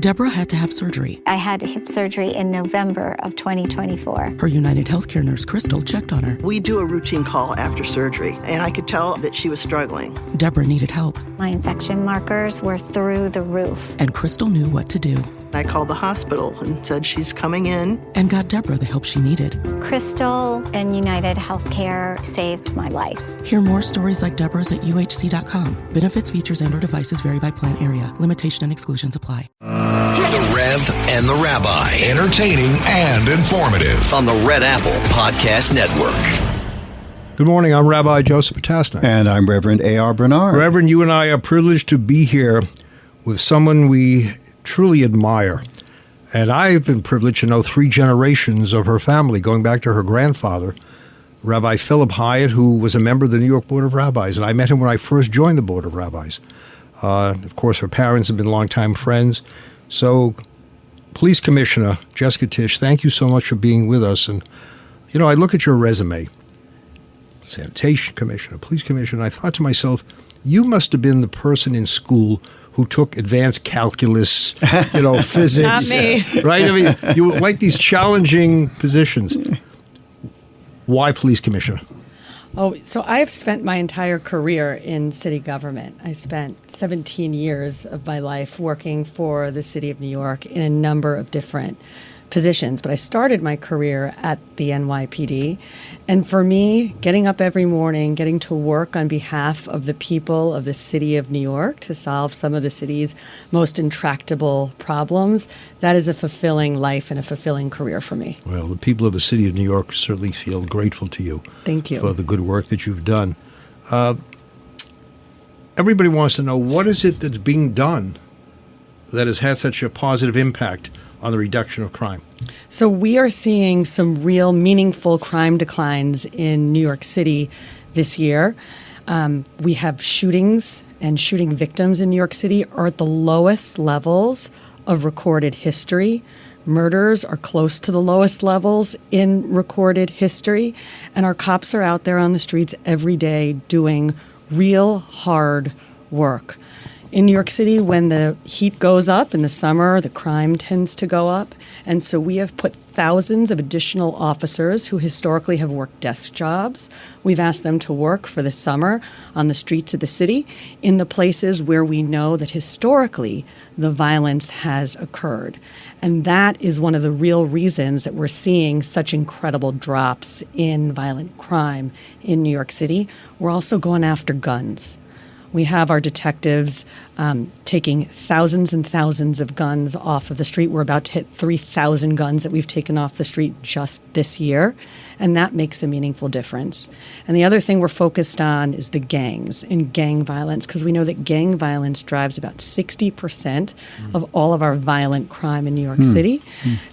Deborah had to have surgery. I had hip surgery in November of 2024. Her United Healthcare nurse, Crystal, checked on her. We do a routine call after surgery, and I could tell that she was struggling. Deborah needed help. My infection markers were through the roof. And Crystal knew what to do. I called the hospital and said she's coming in. And got Deborah the help she needed. Crystal and United Healthcare saved my life. Hear more stories like Deborah's at uhc.com. Benefits, features, and/or devices vary by plan area. Limitation and exclusions apply. The Rev and the Rabbi. Entertaining and informative on the Red Apple Podcast Network. Good morning. I'm Rabbi Joseph Patasnik. And I'm Reverend A.R. Bernard. Reverend, you and I are privileged to be here with someone we truly admire. And I've been privileged to know 3 generations of her family, going back to her grandfather, Rabbi Philip Hyatt, who was a member of the New York Board of Rabbis. And I met him when I first joined the Board of Rabbis. Of course, her parents have been longtime friends. So, Police Commissioner Jessica Tisch, thank you so much for being with us. And, you know, I look at your resume, Sanitation Commissioner, Police Commissioner, and I thought to myself, you must have been the person in school who took advanced calculus, physics. Not me. Right? I mean, you like these challenging positions. Why Police Commissioner? Oh, so I've spent my entire career in city government. I spent 17 years of my life working for the city of New York in a number of different positions. But I started my career at the NYPD. And for me, getting up every morning, getting to work on behalf of the people of the city of New York to solve some of the city's most intractable problems, that is a fulfilling life and a fulfilling career for me. Well, the people of the city of New York certainly feel grateful to you. Thank you. For the good work that you've done. Everybody wants to know, what is it that's being done that has had such a positive impact on the reduction of crime? So we are seeing some real meaningful crime declines in New York City this year. We have shootings, and shooting victims in New York City are at the lowest levels of recorded history. Murders are close to the lowest levels in recorded history. And our cops are out there on the streets every day doing real hard work. In New York City, when the heat goes up in the summer, the crime tends to go up. And so we have put thousands of additional officers who historically have worked desk jobs. We've asked them to work for the summer on the streets of the city in the places where we know that historically the violence has occurred. And that is one of the real reasons that we're seeing such incredible drops in violent crime in New York City. We're also going after guns. We have our detectives taking thousands and thousands of guns off of the street. We're about to hit 3,000 guns that we've taken off the street just this year, and that makes a meaningful difference. And the other thing we're focused on is the gangs and gang violence, because we know that gang violence drives about 60% of all of our violent crime in New York City.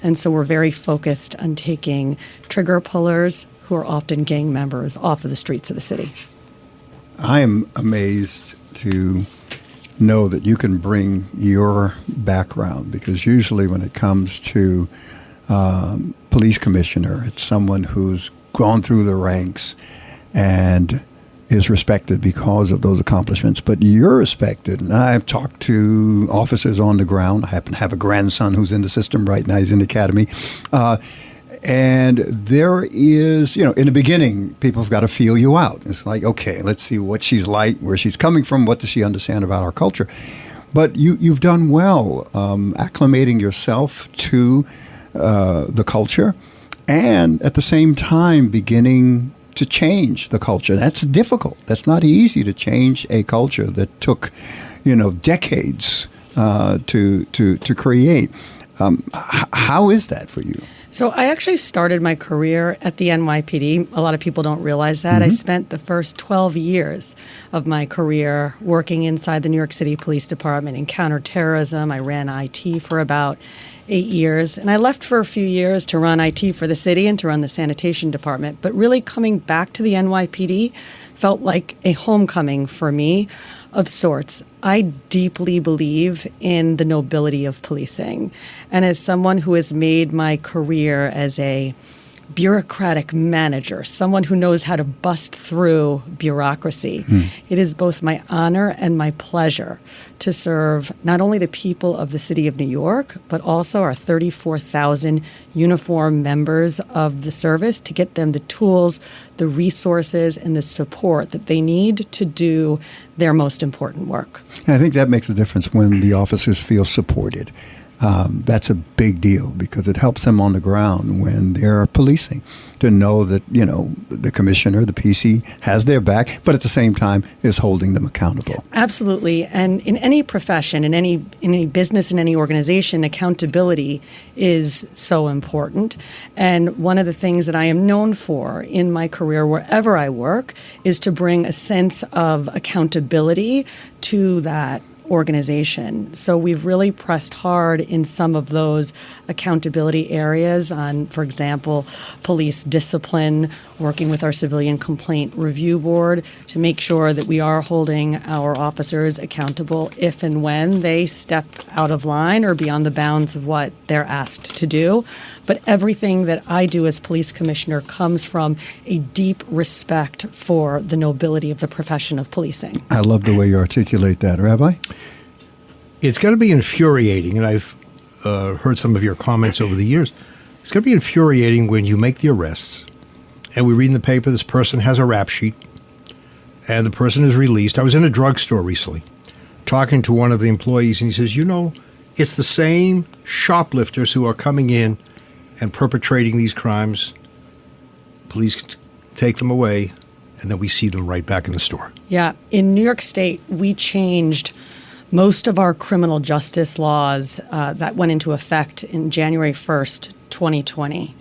And so we're very focused on taking trigger pullers who are often gang members off of the streets of the city. I am amazed to know that you can bring your background, because usually when it comes to police commissioner, it's someone who's gone through the ranks and is respected because of those accomplishments. But you're respected. And I've talked to officers on the ground. I happen to have a grandson who's in the system right now. He's in the academy. And there is, in the beginning, people have got to feel you out. It's like, okay, let's see what she's like, where she's coming from, what does she understand about our culture. But you've done well acclimating yourself to the culture, and at the same time beginning to change the culture. That's difficult. That's not easy to change a culture that took, decades to create. How is that for you? So I actually started my career at the NYPD. A lot of people don't realize that. I spent the first 12 years of my career working inside the New York City Police Department in counterterrorism. I ran IT for about 8 years. And I left for a few years to run IT for the city and to run the sanitation department. But really coming back to the NYPD felt like a homecoming for me of sorts. I deeply believe in the nobility of policing. And as someone who has made my career as a bureaucratic manager, someone who knows how to bust through bureaucracy. It is both my honor and my pleasure to serve not only the people of the city of New York, but also our 34,000 uniformed members of the service, to get them the tools, the resources, and the support that they need to do their most important work. And I think that makes a difference when the officers feel supported. That's a big deal because it helps them on the ground when they're policing to know that, the commissioner, the PC, has their back, but at the same time is holding them accountable. Absolutely. And in any profession, in any business, in any organization, accountability is so important. And one of the things that I am known for in my career, wherever I work, is to bring a sense of accountability to that organization. So we've really pressed hard in some of those accountability areas on, for example, police discipline, working with our Civilian Complaint Review Board to make sure that we are holding our officers accountable if and when they step out of line or beyond the bounds of what they're asked to do. But everything that I do as police commissioner comes from a deep respect for the nobility of the profession of policing. I love the way you articulate that, Rabbi. It's going to be infuriating, and I've heard some of your comments over the years. It's going to be infuriating when you make the arrests, and we read in the paper this person has a rap sheet, and the person is released. I was in a drugstore recently talking to one of the employees, and he says, it's the same shoplifters who are coming in and perpetrating these crimes. Police take them away, and then we see them right back in the store. Yeah. In New York State, we changed most of our criminal justice laws that went into effect in January 1st, 2020.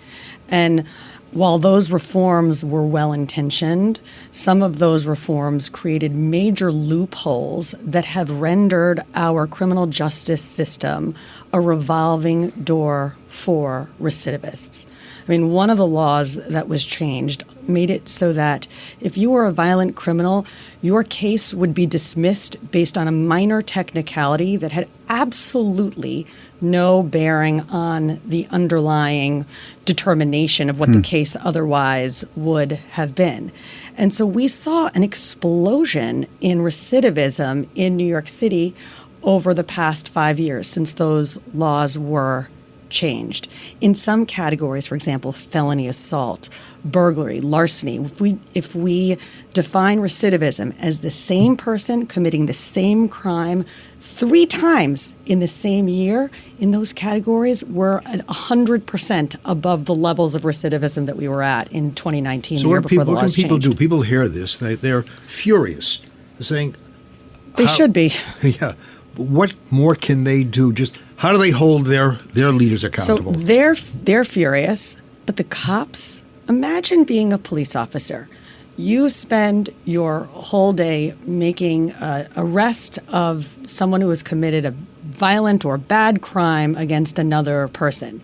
And while those reforms were well-intentioned, some of those reforms created major loopholes that have rendered our criminal justice system a revolving door for recidivists. I mean, one of the laws that was changed made it so that if you were a violent criminal, your case would be dismissed based on a minor technicality that had absolutely no bearing on the underlying determination of what the case otherwise would have been. And so we saw an explosion in recidivism in New York City over the past 5 years since those laws were changed. In some categories, for example, felony assault, burglary, larceny, if we define recidivism as the same person committing the same crime 3 times in the same year, in those categories, we're at 100% above the levels of recidivism that we were at in 2019, So the year before the what can laws people changed. do? People hear this. They're furious. They're saying... They should be. Yeah. What more can they do? Just how do they hold their leaders accountable? So they're furious, but the cops, imagine being a police officer. You spend your whole day making an arrest of someone who has committed a violent or bad crime against another person.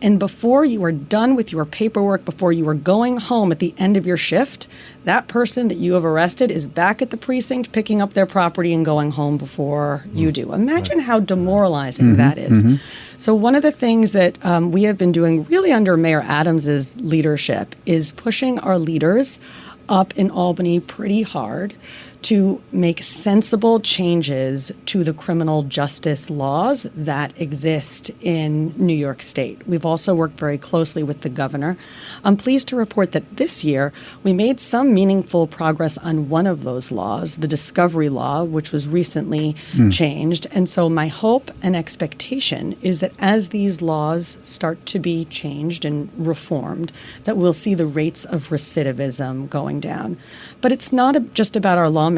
And before you are done with your paperwork, before you are going home at the end of your shift, that person that you have arrested is back at the precinct picking up their property and going home before you do. Imagine how demoralizing that is. So one of the things that we have been doing really under Mayor Adams's leadership is pushing our leaders up in Albany pretty hard to make sensible changes to the criminal justice laws that exist in New York State. We've also worked very closely with the governor. I'm pleased to report that this year we made some meaningful progress on one of those laws, the discovery law, which was recently changed. And so my hope and expectation is that as these laws start to be changed and reformed, that we'll see the rates of recidivism going down. But it's not just about our lawmakers.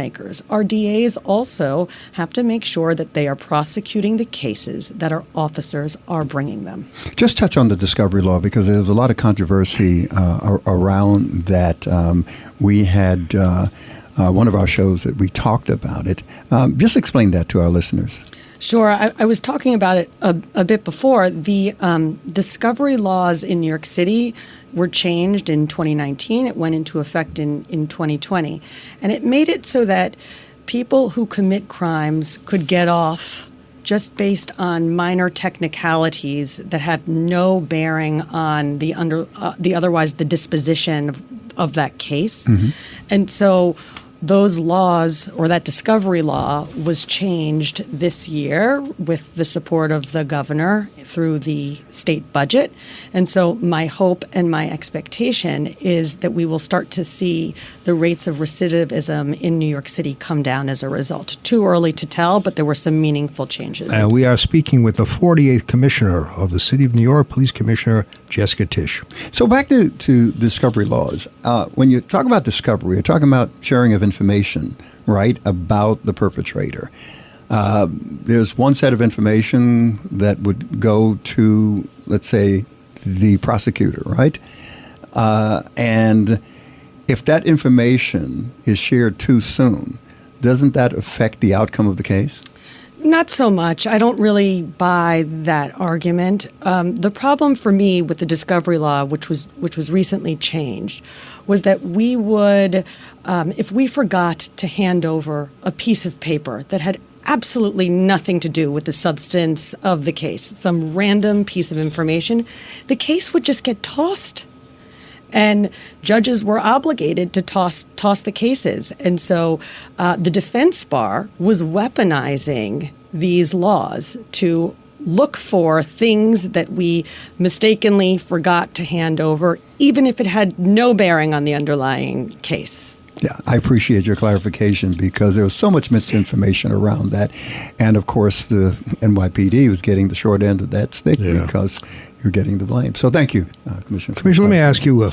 Our DAs also have to make sure that they are prosecuting the cases that our officers are bringing them. Just touch on the discovery law because there's a lot of controversy around that. We had one of our shows that we talked about it. Just explain that to our listeners. Sure. I was talking about it a bit before. The discovery laws in New York City were changed in 2019. It went into effect in 2020. And it made it so that people who commit crimes could get off just based on minor technicalities that have no bearing on the otherwise the disposition of that case. And so those laws, or that discovery law, was changed this year with the support of the governor through the state budget. And so my hope and my expectation is that we will start to see the rates of recidivism in New York City come down as a result. Too early to tell, but there were some meaningful changes. And we are speaking with the 48th Commissioner of the City of New York, Police Commissioner Jessica Tisch. So back to discovery laws. When you talk about discovery, you're talking about sharing of information, right, about the perpetrator. There's one set of information that would go to, let's say, the prosecutor, right? And if that information is shared too soon, doesn't that affect the outcome of the case? Not so much. I don't really buy that argument. The problem for me with the discovery law, which was recently changed, was that we would, if we forgot to hand over a piece of paper that had absolutely nothing to do with the substance of the case, some random piece of information, the case would just get tossed. And judges were obligated to toss the cases. And so the defense bar was weaponizing these laws to look for things that we mistakenly forgot to hand over, even if it had no bearing on the underlying case. Yeah, I appreciate your clarification because there was so much misinformation around that. And, of course, the NYPD was getting the short end of that stick because you're getting the blame. So thank you, Commissioner. Commissioner, let me ask you,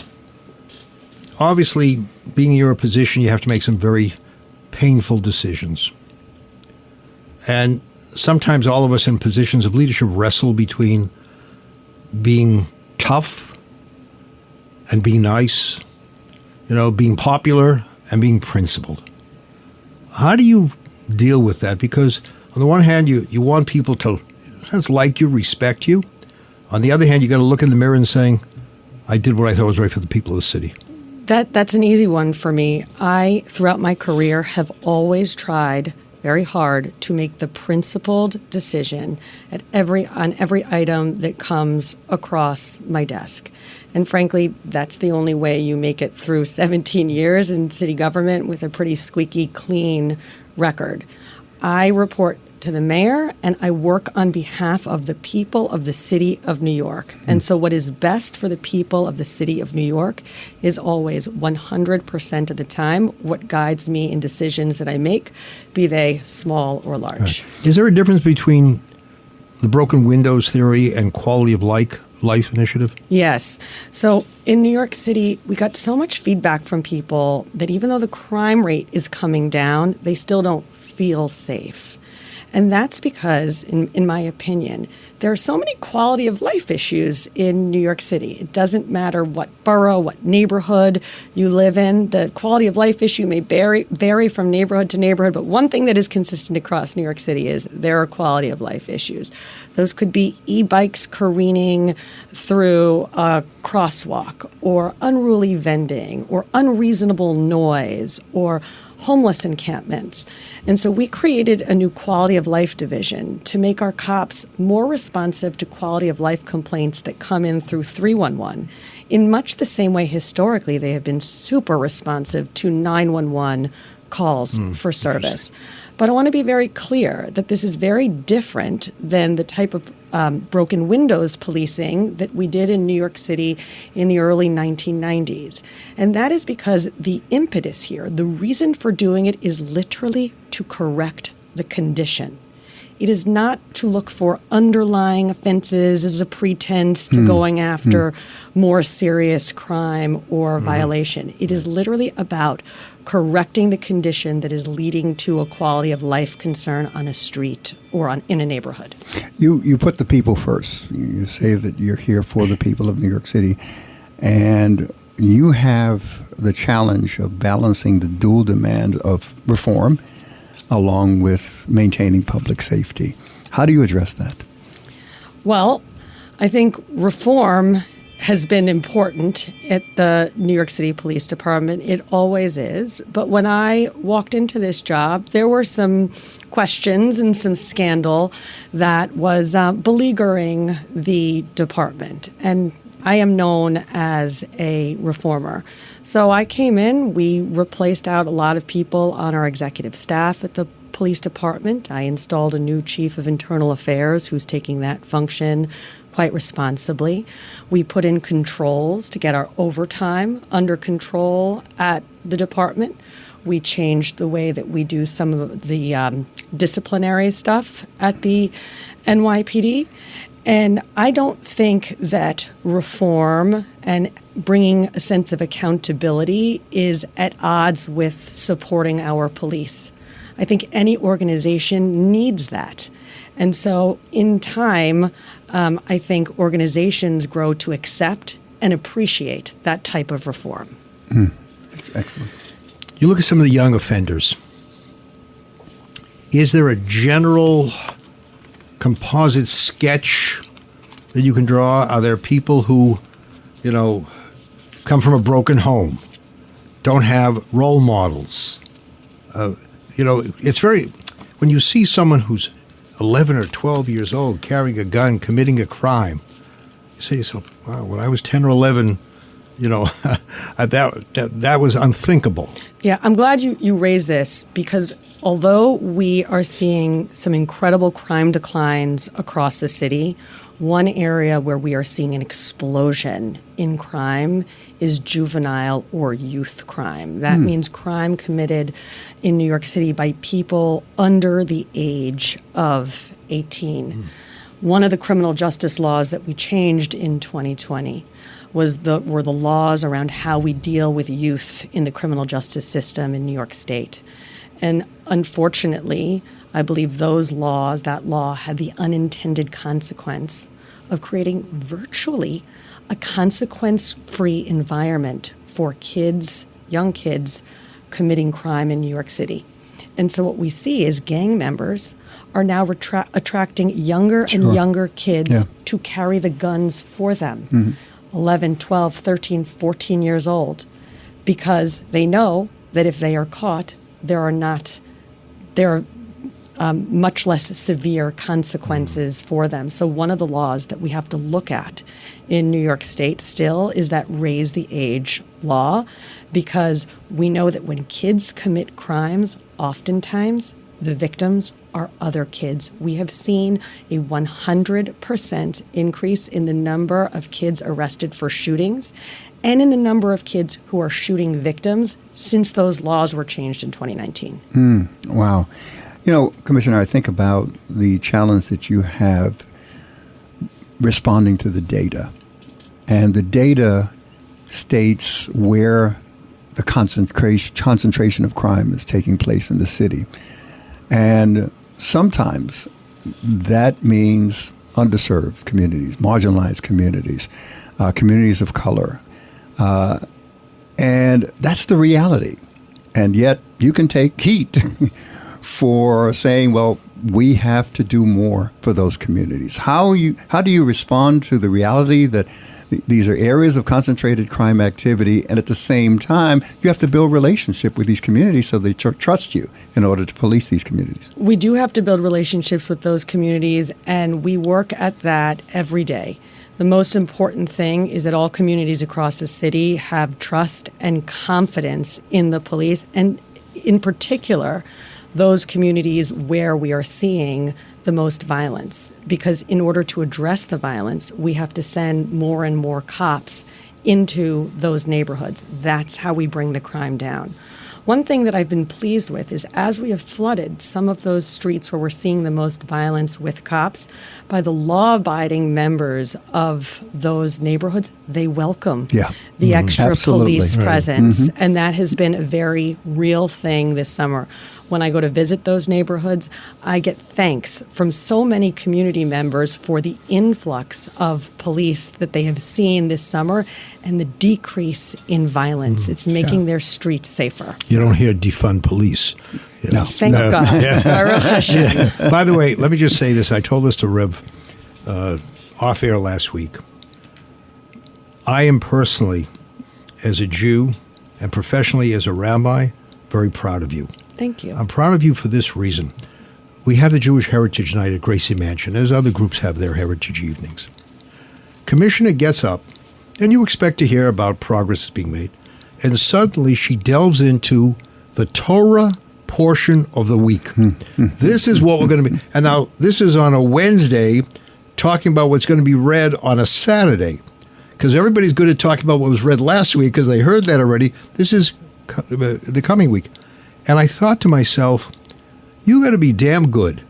obviously, being in your position, you have to make some very painful decisions. And sometimes all of us in positions of leadership wrestle between being tough and being nice, being popular and being principled. How do you deal with that? Because on the one hand, you want people to, in a sense, like you, respect you. On the other hand, you got to look in the mirror and saying, I did what I thought was right for the people of the city. That's an easy one for me. I, throughout my career, have always tried very hard to make the principled decision on every item that comes across my desk. And frankly, that's the only way you make it through 17 years in city government with a pretty squeaky clean record. I report to the mayor, and I work on behalf of the people of the city of New York. And so what is best for the people of the city of New York is always 100% of the time what guides me in decisions that I make, be they small or large. Is there a difference between the broken windows theory and quality of life initiative? Yes. So in New York City, we got so much feedback from people that even though the crime rate is coming down, they still don't feel safe. And that's because, in my opinion, there are so many quality of life issues in New York City. It doesn't matter what borough, what neighborhood you live in. The quality of life issue may vary from neighborhood to neighborhood, but one thing that is consistent across New York City is there are quality of life issues. Those could be e-bikes careening through a crosswalk, or unruly vending, or unreasonable noise, or homeless encampments. And so we created a new quality of life division to make our cops more responsive to quality of life complaints that come in through 311. In much the same way historically they have been super responsive to 911 calls for service. But I want to be very clear that this is very different than the type of broken windows policing that we did in New York City in the early 1990s. And that is because the impetus here, the reason for doing it, is literally to correct the condition. It is not to look for underlying offenses as a pretense to going after more serious crime or violation. It is literally about correcting the condition that is leading to a quality of life concern on a street or in a neighborhood. You put the people first. You say that you're here for the people of New York City, and you have the challenge of balancing the dual demand of reform along with maintaining public safety. How do you address that? Well, I think reform has been important at the New York City Police Department. It always is. But when I walked into this job, there were some questions and some scandal that was beleaguering the department. And I am known as a reformer. So I came in, we replaced out a lot of people on our executive staff at the police department. I installed a new chief of internal affairs who's taking that function quite responsibly. We put in controls to get our overtime under control at the department. We changed the way that we do some of the disciplinary stuff at the NYPD. And I don't think that reform and bringing a sense of accountability is at odds with supporting our police. I think any organization needs that. And so in time, I think organizations grow to accept and appreciate that type of reform. That's excellent. You look at some of the young offenders. Is there a general composite sketch that you can draw? Are there people who, come from a broken home, don't have role models? It's when you see someone who's 11 or 12 years old carrying a gun, committing a crime, you say to yourself, wow, when I was 10 or 11, that was unthinkable. Yeah, I'm glad you raised this because although we are seeing some incredible crime declines across the city, one area where we are seeing an explosion in crime is juvenile or youth crime. That means crime committed in New York City by people under the age of 18. One of the criminal justice laws that we changed in 2020 were the laws around how we deal with youth in the criminal justice system in New York State. And unfortunately, I believe that law had the unintended consequence of creating virtually a consequence-free environment for young kids committing crime in New York City. And so what we see is gang members are now attracting younger and younger kids to carry the guns for them, 11, 12, 13, 14 years old, because they know that if they are caught, there are much less severe consequences for them. So one of the laws that we have to look at in New York State still is that raise the age law, because we know that when kids commit crimes, oftentimes the victims are other kids. We have seen a 100% increase in the number of kids arrested for shootings and in the number of kids who are shooting victims since those laws were changed in 2019. Wow. Commissioner, I think about the challenge that you have responding to the data. And the data states where the concentration of crime is taking place in the city. And sometimes that means underserved communities, marginalized communities, communities of color. And that's the reality. And yet you can take heat for saying, well, we have to do more for those communities. How do you respond to the reality that these are areas of concentrated crime activity, and at the same time, you have to build relationship with these communities so they trust you in order to police these communities? We do have to build relationships with those communities, and we work at that every day. The most important thing is that all communities across the city have trust and confidence in the police, and in particular, those communities where we are seeing the most violence. Because in order to address the violence, we have to send more and more cops into those neighborhoods. That's how we bring the crime down. One thing that I've been pleased with is as we have flooded some of those streets where we're seeing the most violence with cops, by the law-abiding members of those neighborhoods, they welcome the extra police presence. And that has been a very real thing this summer. When I go to visit those neighborhoods, I get thanks from so many community members for the influx of police that they have seen this summer and the decrease in violence. It's making their streets safer. You don't hear defund police. No. Thank God. Yeah. By the way, let me just say this. I told this to Rev off air last week. I am personally, as a Jew and professionally as a rabbi, very proud of you. Thank you. I'm proud of you for this reason. We have the Jewish Heritage Night at Gracie Mansion, as other groups have their heritage evenings. Commissioner gets up, and you expect to hear about progress that's being made, and suddenly she delves into the Torah portion of the week. This is what we're going to be. And now, this is on a Wednesday, talking about what's going to be read on a Saturday, because everybody's good at talking about what was read last week because they heard that already. This is the coming week. And I thought to myself, you got to be damn good.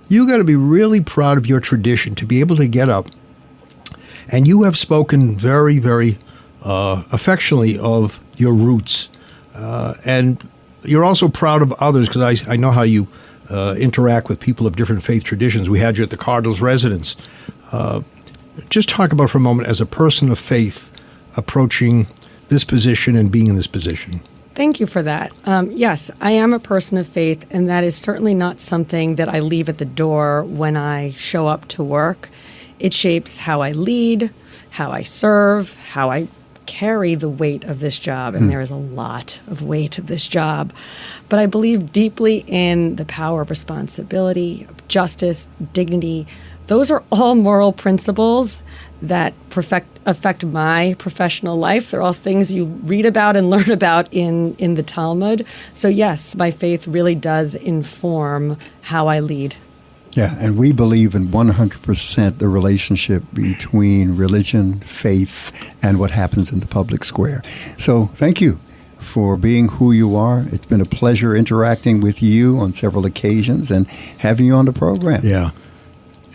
You got to be really proud of your tradition to be able to get up. And you have spoken very, very affectionately of your roots. And you're also proud of others, because I know how you interact with people of different faith traditions. We had you at the Cardinals' residence. Just talk about for a moment as a person of faith approaching this position and being in this position. Thank you for that. Yes, I am a person of faith, and that is certainly not something that I leave at the door when I show up to work. It shapes how I lead, how I serve, how I carry the weight of this job, and there is a lot of weight of this job. But I believe deeply in the power of responsibility, of justice, dignity. Those are all moral principles that affect my professional life. They're all things you read about and learn about in the Talmud. So yes, my faith really does inform how I lead. Yeah, and we believe in 100% the relationship between religion, faith, and what happens in the public square. So thank you for being who you are. It's been a pleasure interacting with you on several occasions and having you on the program. Yeah.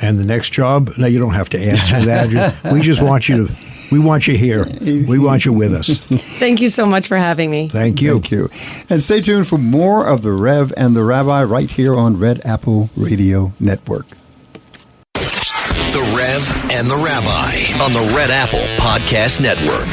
And the next job? No, you don't have to answer that. We just want you to. We want you here. We want you with us. Thank you so much for having me. Thank you. Thank you. And stay tuned for more of The Rev and the Rabbi right here on Red Apple Radio Network. The Rev and the Rabbi on the Red Apple Podcast Network.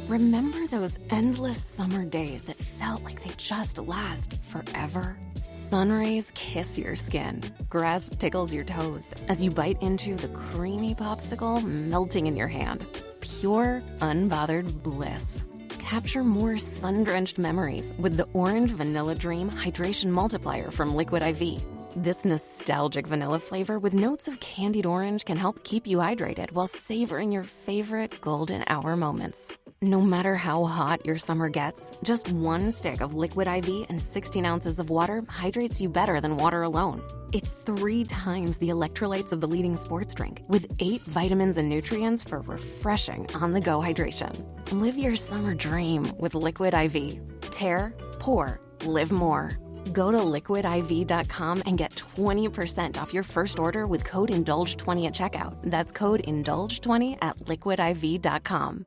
Remember those endless summer days that felt like they just last forever? Sun rays kiss your skin. Grass tickles your toes as you bite into the creamy popsicle melting in your hand. Pure, unbothered bliss. Capture more sun-drenched memories with the Orange Vanilla Dream Hydration Multiplier from Liquid IV. This nostalgic vanilla flavor with notes of candied orange can help keep you hydrated while savoring your favorite golden hour moments. No matter how hot your summer gets, just one stick of Liquid IV and 16 ounces of water hydrates you better than water alone. It's 3 times the electrolytes of the leading sports drink, with 8 vitamins and nutrients for refreshing on-the-go hydration. Live your summer dream with Liquid IV. Tear, pour, live more. Go to liquidiv.com and get 20% off your first order with code INDULGE20 at checkout. That's code INDULGE20 at liquidiv.com.